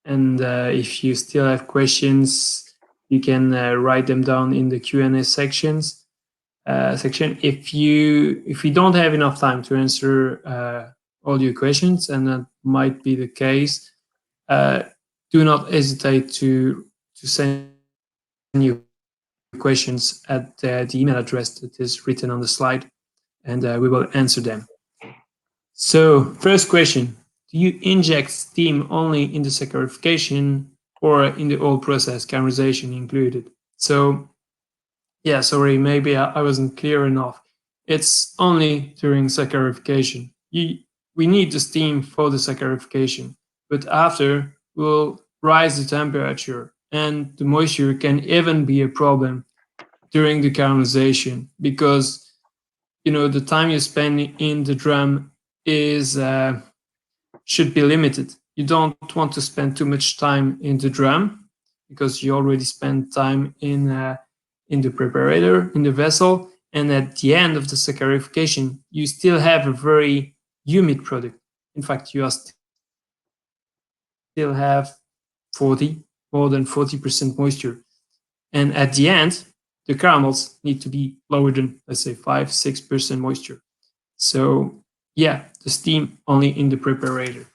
if you still have questions, you can write them down in the Q&A sections. Section. If you don't have enough time to answer all your questions, and that might be the case, do not hesitate to send your questions at the email address that is written on the slide, and we will answer them. So, first question: do you inject steam only in the saccharification, or in the whole process, caramelization included? So, yeah, sorry, maybe I wasn't clear enough. It's only during saccharification. We need the steam for the saccharification, but after we'll rise the temperature, and the moisture can even be a problem during the caramelization, because the time you spend in the drum is should be limited. You don't want to spend too much time in the drum, because you already spent time in the preparator, in the vessel, and at the end of the saccharification, you still have a very humid product. In fact, you still have more than 40% moisture. And at the end, the caramels need to be lower than, let's say, 5-6% moisture. So yeah, the steam only in the preparator,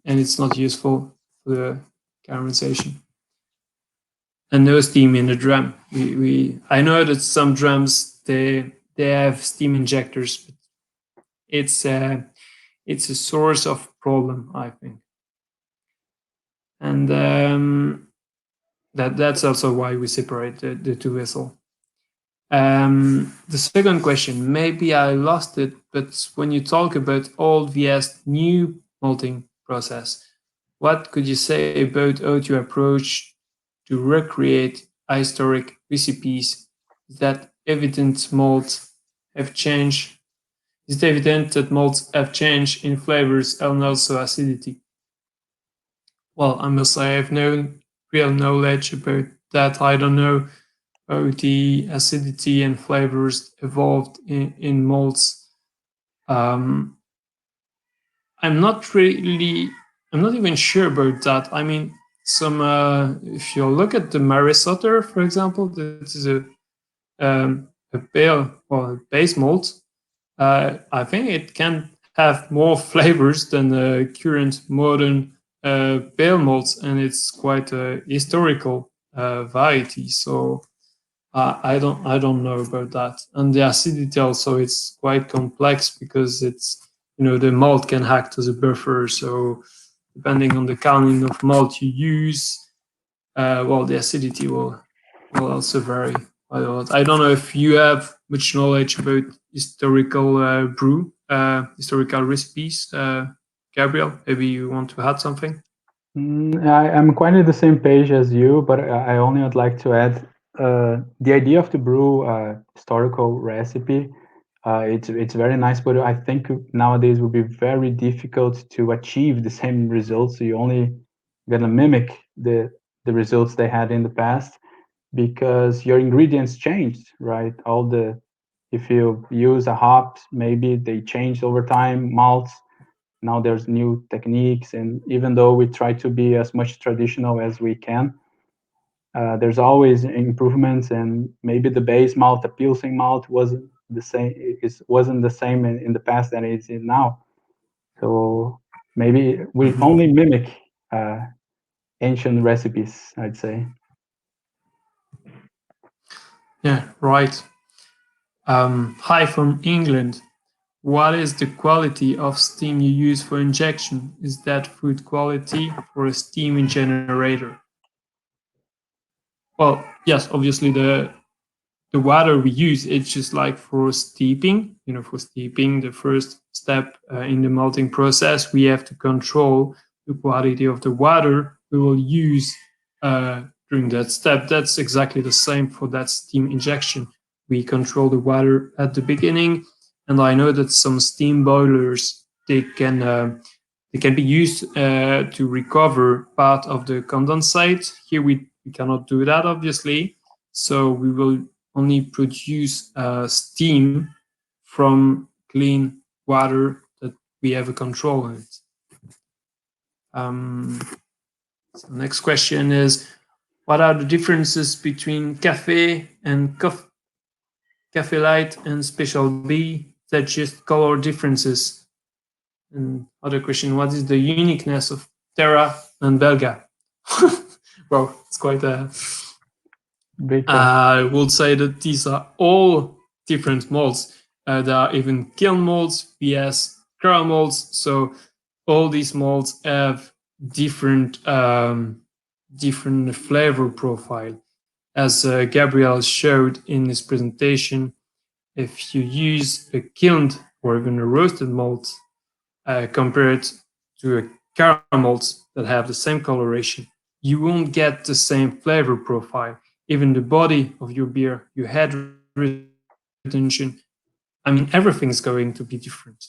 and it's not useful for the caramelization. And no steam in the drum. I know that some drums they have steam injectors, but it's it's a source of problem, I think. And that's also why we separate the two vessels. The second question, maybe I lost it, but when you talk about old vs new malting process, what could you say about how to approach to recreate historic recipes? Is that evident malts have changed? Is it evident that malts have changed in flavors and also acidity? Well, I must say I have no real knowledge about that. I don't know how the acidity and flavors evolved in malts. Um, I'm not really, I'm not even sure about that. I mean, if you look at the Marisotter, for example, this is a pale or a base malt. I think it can have more flavors than the current modern pale malts, and it's quite a historical variety. So I don't know about that. And the acidity also it's quite complex because it's the malt can act as a buffer. So depending on the kind of malt you use, well the acidity will also vary quite a lot. I don't know if you have much knowledge about historical historical recipes. Gabriel, maybe you want to add something. I'm quite on the same page as you, but I only would like to add the idea of the brew historical recipe. It's very nice, but I think nowadays would be very difficult to achieve the same results. So you only gonna mimic the results they had in the past because your ingredients changed, right? If you use a hop, maybe they changed over time. Malts, now there's new techniques, and even though we try to be as much traditional as we can, there's always improvements. And maybe the base malt, the pilsing malt, wasn't the same in the past than it is now. So maybe we Mhm. only mimic ancient recipes, I'd say. Yeah, right. Hi from England. What is the quality of steam you use for injection? Is that food quality or a steam generator? Well, yes, obviously the water we use it's just like for steeping. For steeping, the first step in the malting process, we have to control the quality of the water we will use during that step. That's exactly the same for that steam injection. We control the water at the beginning, and I know that some steam boilers they can be used to recover part of the condensate. Here we cannot do that, obviously. So we will only produce steam from clean water that we have a control on it. So next question is, what are the differences between cafe and cafe light and special B? That just color differences. And other question, what is the uniqueness of Terra and Belga? Well, it's quite a. Big question. I would say that these are all different molds. There are even kiln molds, vs. Cara molds. So all these molds have different different flavor profile. As Gabriel showed in his presentation, if you use a kilned or even a roasted malt, compared to a caramels that have the same coloration, you won't get the same flavor profile. Even the body of your beer, your head retention, everything's going to be different.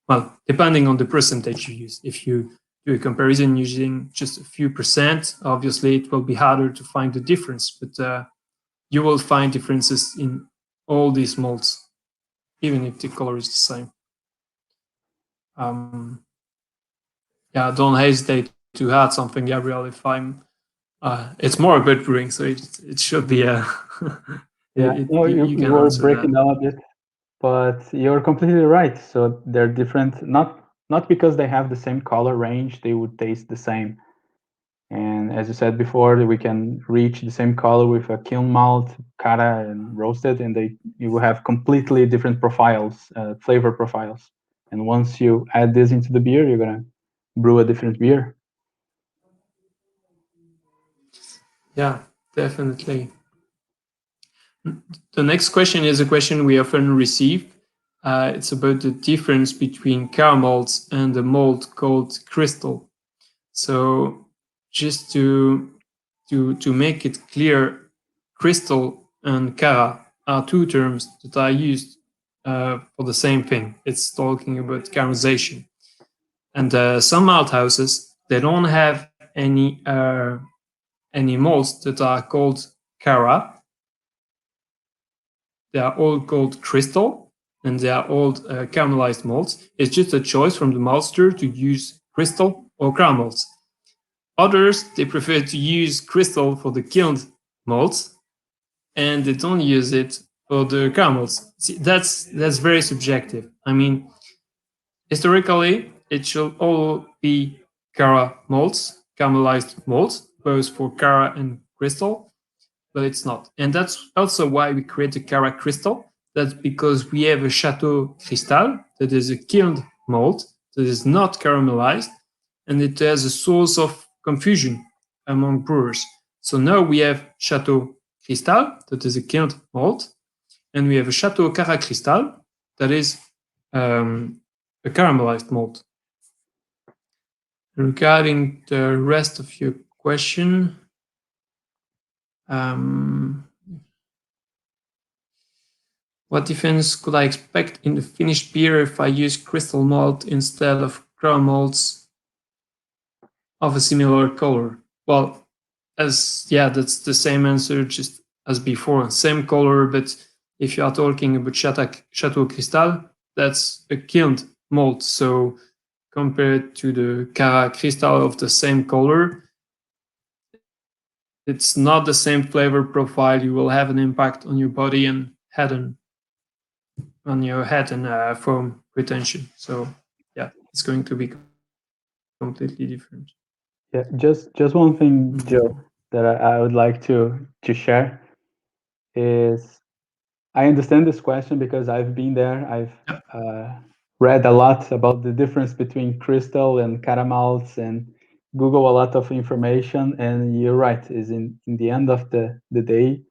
Well, depending on the percentage you use. If you do a comparison using just a few percent, obviously it will be harder to find the difference, but you will find differences in all these malts, even if the color is the same. Um, yeah, don't hesitate to add something, Gabriel. If it's more about brewing, so it should be Yeah, no, you you can were answer that. breaking down a bit. but you're completely right. So they're different, not because they have the same color range, they would taste the same. And as you said before, we can reach the same color with a kiln malt, cara, and roasted, and you will have completely different profiles, flavor profiles. And once you add this into the beer, you're gonna brew a different beer. Yeah, definitely. The next question is a question we often receive. It's about the difference between Cara malts and the malt called crystal. So just to make it clear, crystal and Cara are two terms that are used for the same thing. It's talking about caramelization. And some malt houses, they don't have any malts that are called Cara. They are all called crystal, and they are all caramelized malts. It's just a choice from the maltster to use crystal or caramels. Others, they prefer to use crystal for the kilned malts, and they don't use it for the caramels. See, that's very subjective. I mean, historically, it should all be Cara malts, caramelized malts, both for Cara and crystal, but it's not. And that's also why we create a Cara crystal. That's because we have a Chateau Cristal that is a kilned malt that is not caramelized, and it has a source of confusion among brewers. So now we have Chateau Cristal that is a kilned malt, and we have a Chateau Cara Cristal that is a caramelized malt. Regarding the rest of your question, what difference could I expect in the finished beer if I use crystal malt instead of crown malts of a similar color? Well, that's the same answer just as before. Same color, but if you are talking about Chateau Cristal, that's a kilned malt. So compared to the Cara Cristal of the same color, it's not the same flavor profile. You will have an impact on your body and head and foam retention. So yeah, it's going to be completely different. Yeah, just one thing, Mm-hmm. Joe, that I would like to share is I understand this question because I've been there. I've Yep. read a lot about the difference between crystal and caramels and Google a lot of information. And you're right, is in the end of the day,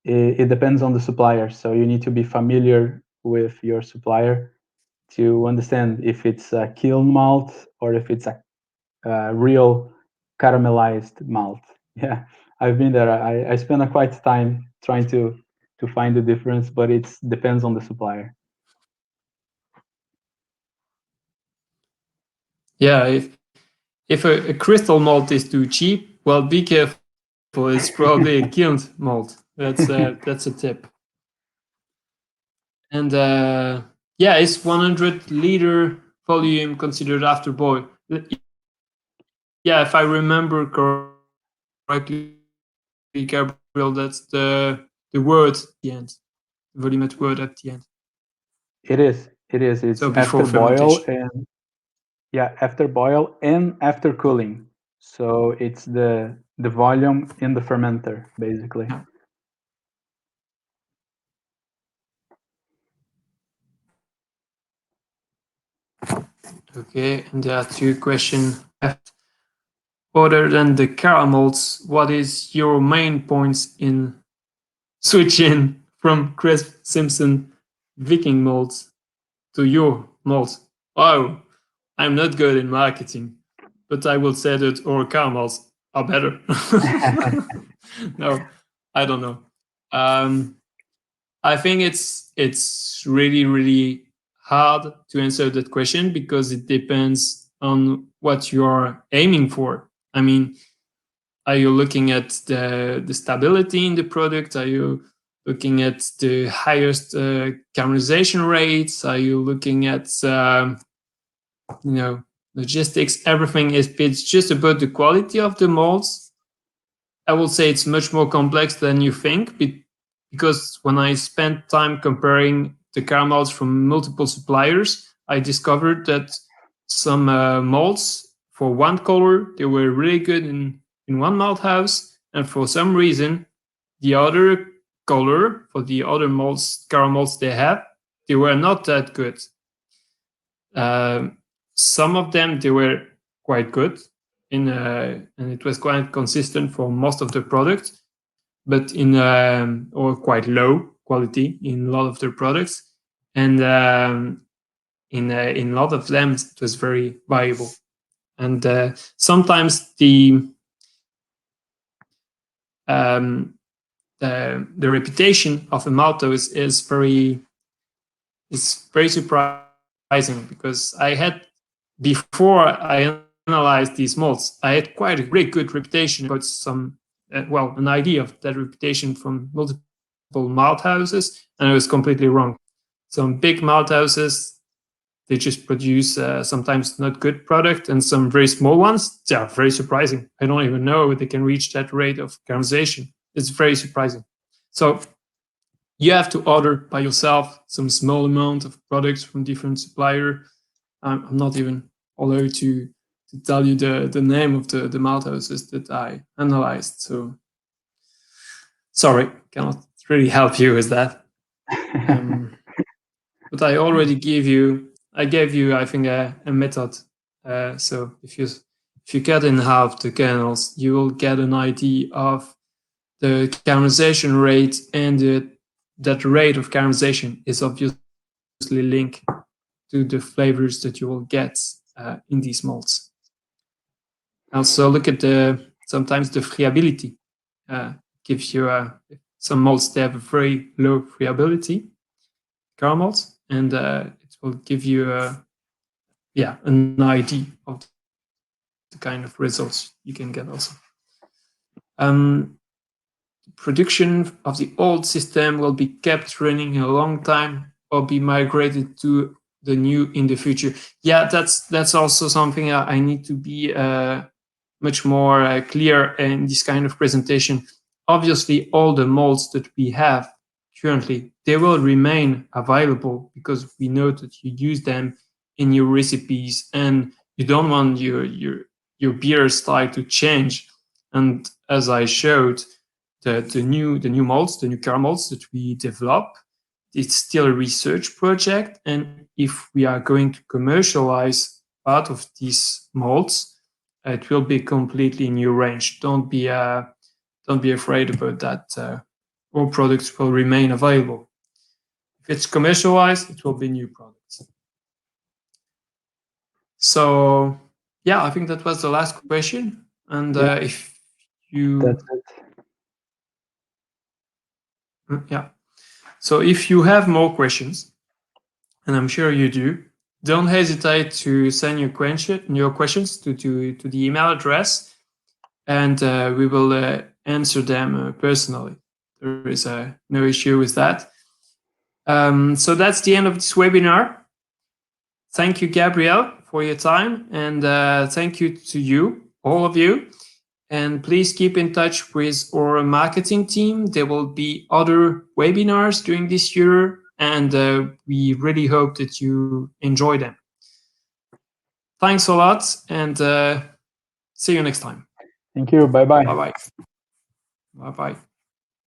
it depends on the supplier. So you need to be familiar with your supplier to understand if it's a kiln malt or if it's a real caramelized malt. Yeah, I've been there. I spent a quite time trying to find the difference, but it depends on the supplier. Yeah, if a crystal malt is too cheap, well, be careful. It's probably a kilned malt. That's a tip. And yeah, is 100-liter volume considered after boil? Yeah, if I remember correctly, Gabriel, that's the word at the end, volume at word at the end. It is. It is. So It's before after boil fermentation. and yeah, after boil and after cooling. So it's the volume in the fermenter, basically. Yeah. Okay, and there are two questions left. Other than the caramels, what is your main points in switching from crisp Simpson Viking malts to your malt? Oh, I'm not good in marketing, but I will say that our caramels are better. No, I don't know. Um, I think it's really hard to answer that question because it depends on what you are aiming for. I mean, are you looking at the stability in the product? Are you looking at the highest caramelization rates? Are you looking at you know logistics? Everything is it's just about the quality of the malts. I will say it's much more complex than you think because when I spent time comparing the caramels from multiple suppliers, I discovered that some malts for one color, they were really good in one malt house, and for some reason, the other color for the other malts, caramels they have, they were not that good. Some of them, they were quite good, and it was quite consistent for most of the products, but or quite low quality in a lot of their products, and in a lot of them it was very viable. And sometimes the reputation of a malto is very surprising, because I had, before I analyzed these malts, I had quite a very good reputation about some an idea of that reputation from multiple malt houses, and I was completely wrong. Some big malt houses, they just produce sometimes not good product, and some very small ones, they are very surprising. I don't even know they can reach that rate of caramelization. It's very surprising. So you have to order by yourself some small amount of products from different supplier. I'm not even allowed to tell you the name of the malt houses that I analyzed. So sorry, cannot really help you with that. But I already gave you, I think a method. So if you cut in half the kernels, you will get an idea of the caramelization rate, and that rate of caramelization is obviously linked to the flavors that you will get in these malts. Also look at sometimes the friability. Gives you some malts, they have a very low friability, caramels, and it will give you an idea of the kind of results you can get also. Production of the old system will be kept running a long time or be migrated to the new in the future. Yeah, that's also something I need to be much more clear in this kind of presentation. Obviously, all the molds that we have currently, they will remain available because we know that you use them in your recipes, and you don't want your beer style to change. And as I showed, the new malts, the new caramels that we develop, it's still a research project, and if we are going to commercialize part of these malts, it will be completely new range. Don't be afraid about that. All products will remain available. If it's commercialized, it will be new products. So yeah, I think that was the last question. And if you, that's it. Yeah. So if you have more questions, and I'm sure you do, don't hesitate to send your questions to the email address, and we will answer them personally. There is no issue with that. So that's the end of this webinar. Thank you, Gabriel, for your time, and thank you to you, all of you. And please keep in touch with our marketing team. There will be other webinars during this year, and we really hope that you enjoy them. Thanks a lot, and see you next time. Thank you. Bye-bye. Bye-bye. Bye-bye.